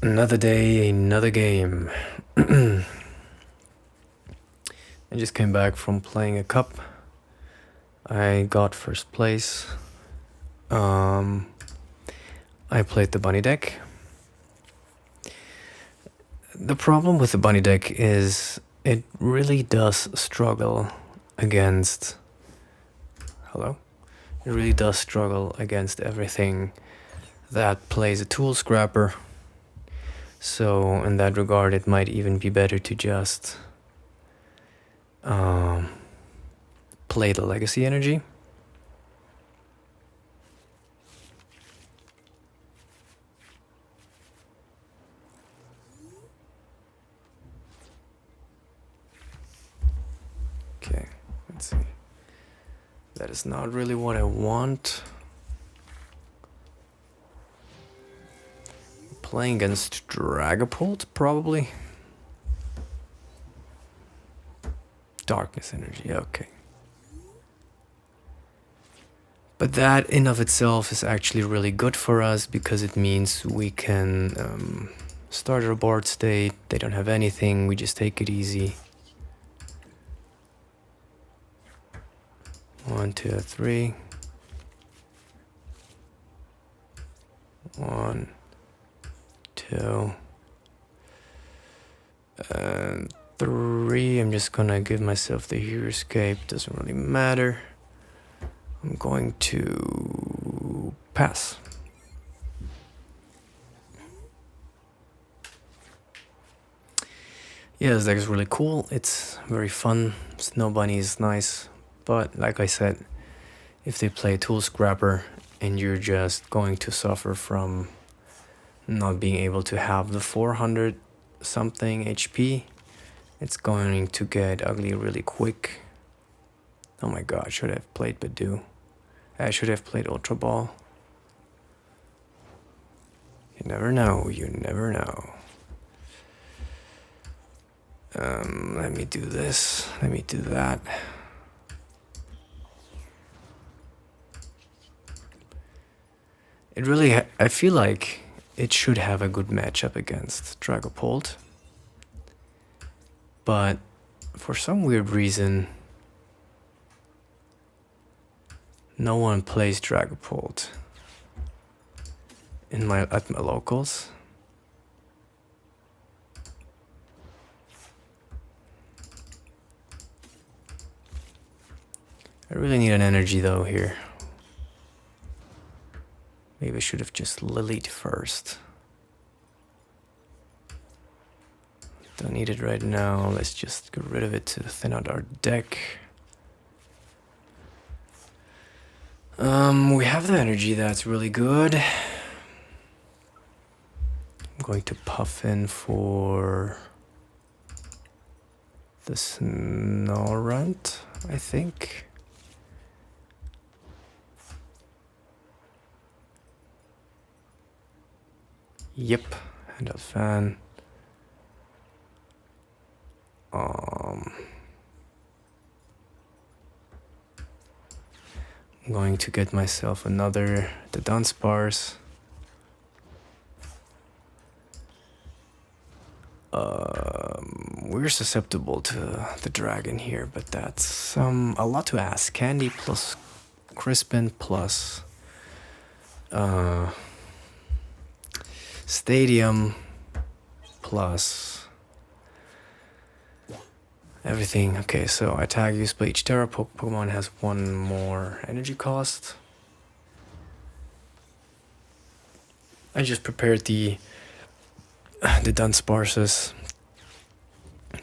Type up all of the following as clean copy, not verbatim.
Another day, another game. I just came back from playing a cup. I got first place. I played the bunny deck. The problem with the bunny deck is it really does struggle against... Hello? It really does struggle against everything that plays a tool scrapper. So in that regard, it might even be better to just play the legacy energy. Okay, let's see. That is not really what I want. Playing against Dragapult, probably. Darkness energy, okay. But that in of itself is actually really good for us because it means we can start our board state. They don't have anything, we just take it easy. 1, 2, 3. 1, 2, and 3. I'm just gonna give myself the hero escape, doesn't really matter. I'm going to pass. Yeah, this deck is really cool. It's very fun. Snowbunny is nice, but like I said, if they play Tool Scrapper and you're just going to suffer from not being able to have the 400 something HP, it's going to get ugly really quick. Oh my god, should I have played Badu? I should have played Ultra Ball. You never know, you never know. Let me do this, let me do that. It really, I feel like it should have a good matchup against Dragapult. But for some weird reason, no one plays Dragapult at my locals. I really need an energy though here. Maybe I should have just Lillied first. Don't need it right now. Let's just get rid of it to thin out our deck. We have the energy, that's really good. I'm going to Poffin for the Snorunt, I think. Yep, Handheld Fan. I'm going to get myself another the Dunsparce. We're susceptible to the dragon here, but that's a lot to ask. Candy plus Crispin plus Stadium plus everything. Okay, so attack used by each Terra Pokemon has 1 more energy cost. I just prepared the Dunsparces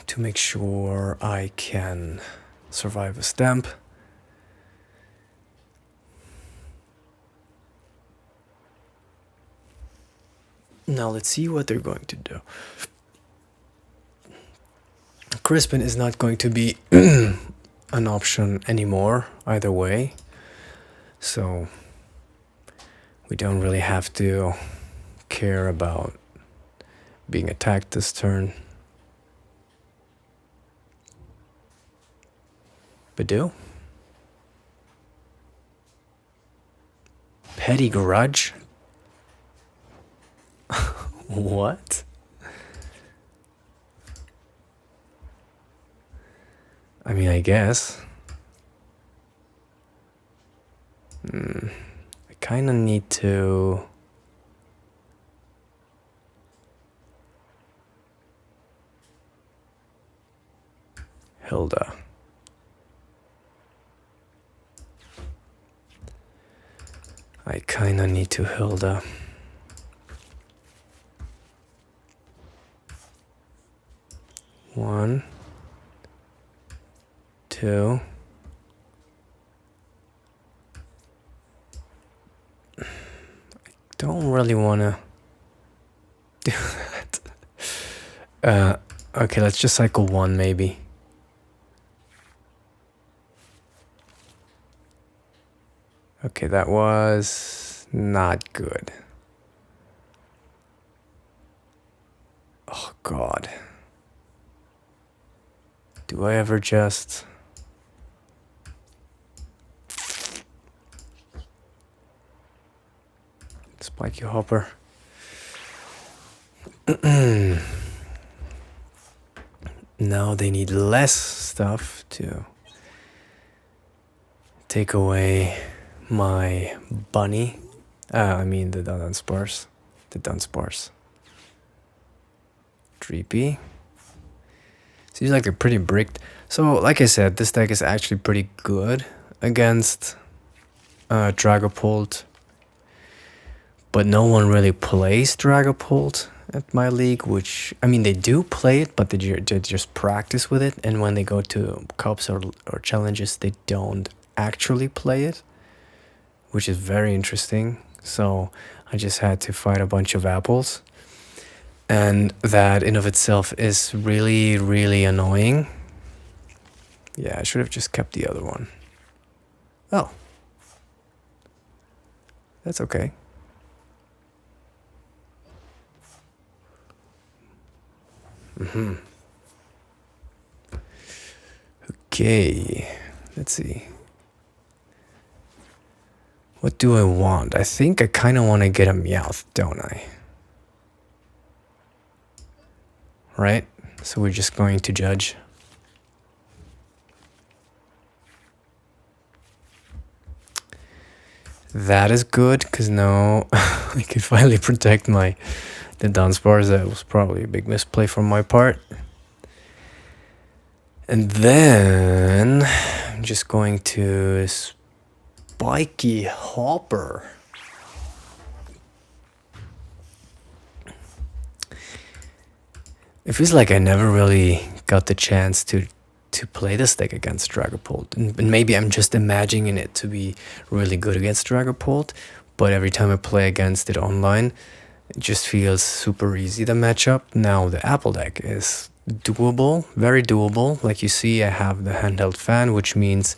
to make sure I can survive a stamp. Now let's see what they're going to do. Crispin is not going to be an option anymore either way, so we don't really have to care about being attacked this turn. Badu? Petty Grudge? What? I mean, I guess. I kind of need to... Hilda. I kind of need to Hilda. One, two. I don't really want to do that. Okay, let's just cycle one maybe. Okay, that was not good. Oh, God. Do I ever just... Spiky Hopper. Now they need less stuff to take away my bunny. I mean the Dunsparce. The Dunsparce. Dreepy. Seems like they're pretty bricked. So, like I said, this deck is actually pretty good against Dragapult. But no one really plays Dragapult at my league, which, I mean, they do play it, but they just practice with it. And when they go to cups or challenges, they don't actually play it, which is very interesting. So I just had to fight a bunch of apples. And that in of itself is really, really annoying. Yeah, I should have just kept the other one. Oh. That's okay. Okay. Let's see. What do I want? I think I kind of want to get a Meowth, don't I? Right? So we're just going to judge. That is good, because now I can finally protect the Dunsparce. That was probably a big misplay from my part. And then I'm just going to Spiky Hopper. It feels like I never really got the chance to play this deck against Dragapult. And maybe I'm just imagining it to be really good against Dragapult, but every time I play against it online, it just feels super easy, the matchup. Now the Apple deck is doable, very doable. Like you see, I have the Handheld Fan, which means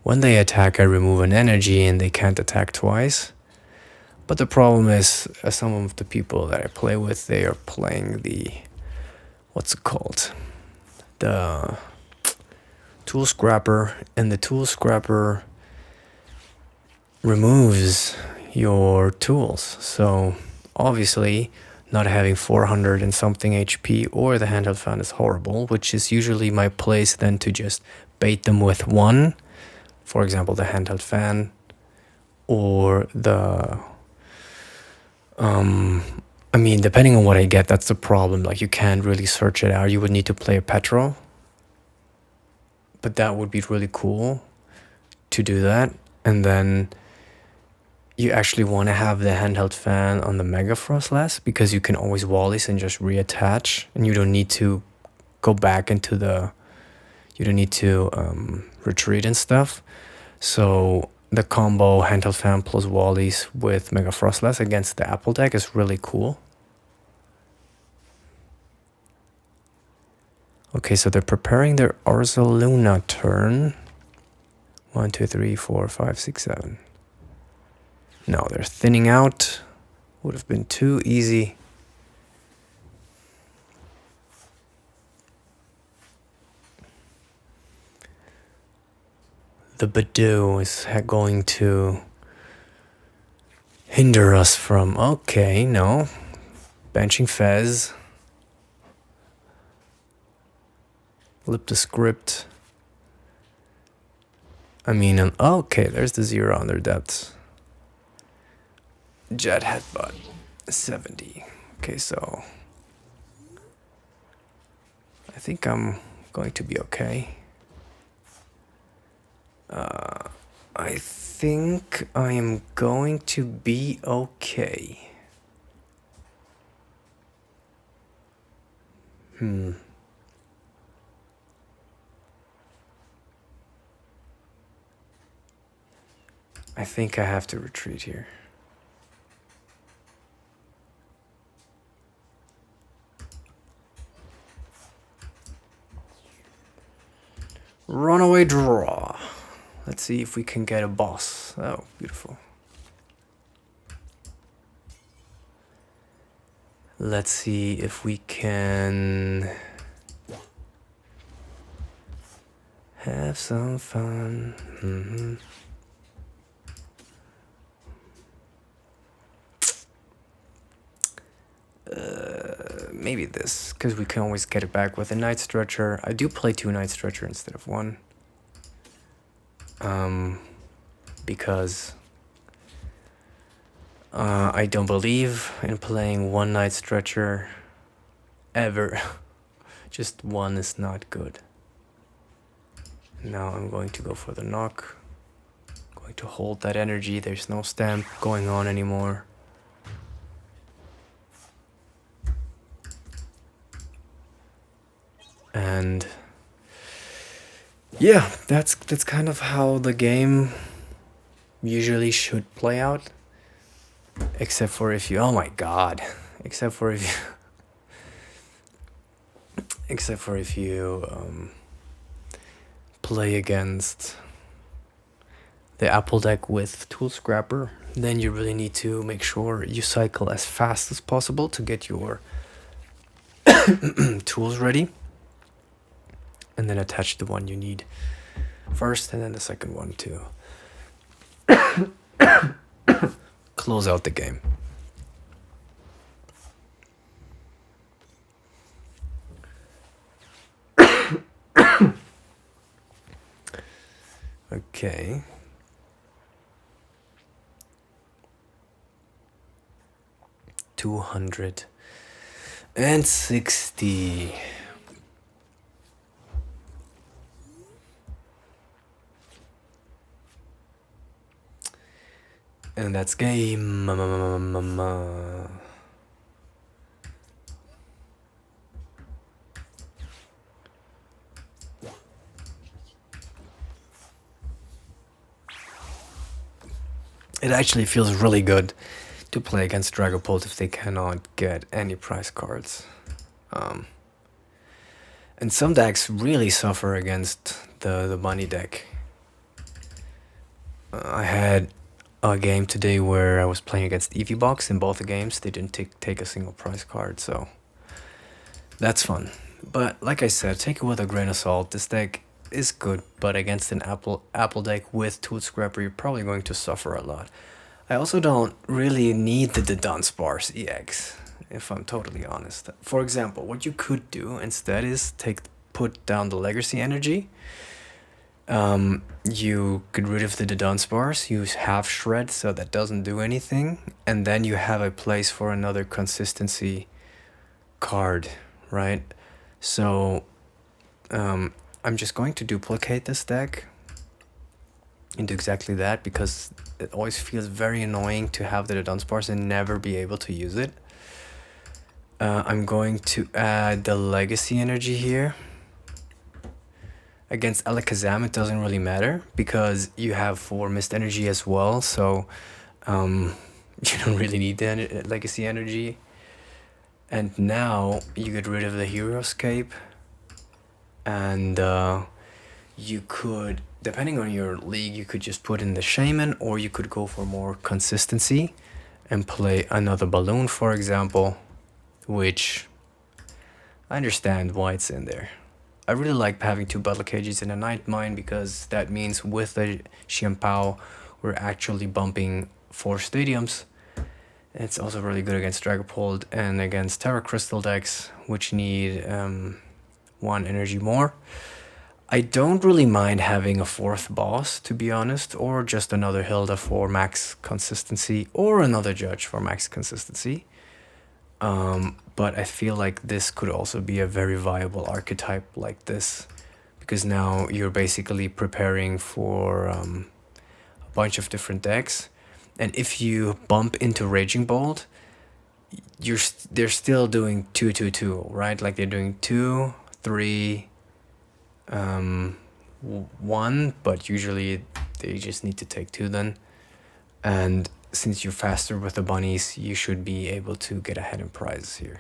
when they attack, I remove an energy and they can't attack twice. But the problem is, some of the people that I play with, they are playing the, what's it called? The Tool Scrapper, and the Tool Scrapper removes your tools. So obviously not having 400 and something HP or the Handheld Fan is horrible, which is usually my place then to just bait them with one. For example, the Handheld Fan or the... I mean, depending on what I get, that's the problem. Like, you can't really search it out. You would need to play a Petrol. But that would be really cool to do that. And then you actually want to have the Handheld Fan on the Mega Froslass, because you can always Wallis and just reattach. And you don't need to go back into the... You don't need to retreat and stuff. So the combo Handheld Fan plus Wallis with Mega Froslass against the Apple deck is really cool. Okay, so they're preparing their Ursaluna turn. 1, 2, 3, 4, 5, 6, 7. No, they're thinning out. Would have been too easy. The Badoo is going to hinder us from... Okay, no. Benching Fez. Flip the script. I mean, okay, there's the 0 under depth. Jet Headbutt, 70. Okay, so I think I'm going to be okay. I think I am going to be okay. I think I have to retreat here. Runaway draw. Let's see if we can get a boss. Oh, beautiful. Let's see if we can have some fun. Maybe this, because we can always get it back with a Night Stretcher. I do play 2 Night Stretcher instead of 1. Because I don't believe in playing 1 Night Stretcher ever. Just 1 is not good. Now I'm going to go for the knock. Going to hold that energy. There's no stamp going on anymore. And yeah, that's kind of how the game usually should play out. Except for if you, oh my god, except for if you play against the Apple deck with Tool Scrapper, then you really need to make sure you cycle as fast as possible to get your tools ready. And then attach the one you need first, and then the second one to close out the game. Okay. $260. And that's game. It actually feels really good to play against Dragapult if they cannot get any prize cards. And some decks really suffer against the bunny deck. I had a game today where I was playing against EVBox. In both the games they didn't take a single prize card, so that's fun. But like I said, take it with a grain of salt. This deck is good, but against an Apple deck with Tool Scrapper, you're probably going to suffer a lot. I also don't really need the Dunsparce EX, if I'm totally honest. For example, what you could do instead is put down the Legacy Energy. You get rid of the Dunsparce, use half shred so that doesn't do anything, and then you have a place for another consistency card, right? So I'm just going to duplicate this deck into exactly that, because it always feels very annoying to have the Dunsparce and never be able to use it. I'm going to add the Legacy Energy here. Against Alakazam, it doesn't really matter because you have 4 Mist Energy as well, so you don't really need the Legacy Energy. And now you get rid of the Heroescape, and you could, depending on your league, you could just put in the Shaman, or you could go for more consistency and play another Balloon, for example, which I understand why it's in there. I really like having 2 Battle Cages in a Night Mine, because that means with the Chien-Pao we're actually bumping 4 stadiums, It's also really good against Dragapult and against Terra Crystal decks, which need 1 energy more. I don't really mind having a 4th boss, to be honest, or just another Hilda for max consistency, or another Judge for max consistency. But I feel like this could also be a very viable archetype like this, because now you're basically preparing for a bunch of different decks. And if you bump into Raging Bolt, they're still doing 2-2-2, right? Like they're doing 2, 3, 1, but usually they just need to take 2 then. And since you're faster with the bunnies, you should be able to get ahead in prizes here.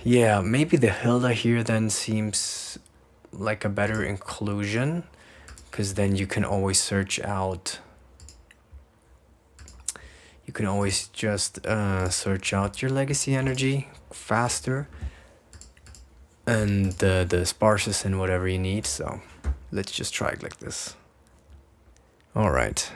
Yeah, maybe the Hilda here then seems like a better inclusion, because then you can always search out. You can always just search out your legacy energy faster, and the sparses and whatever you need. So let's just try it like this. All right,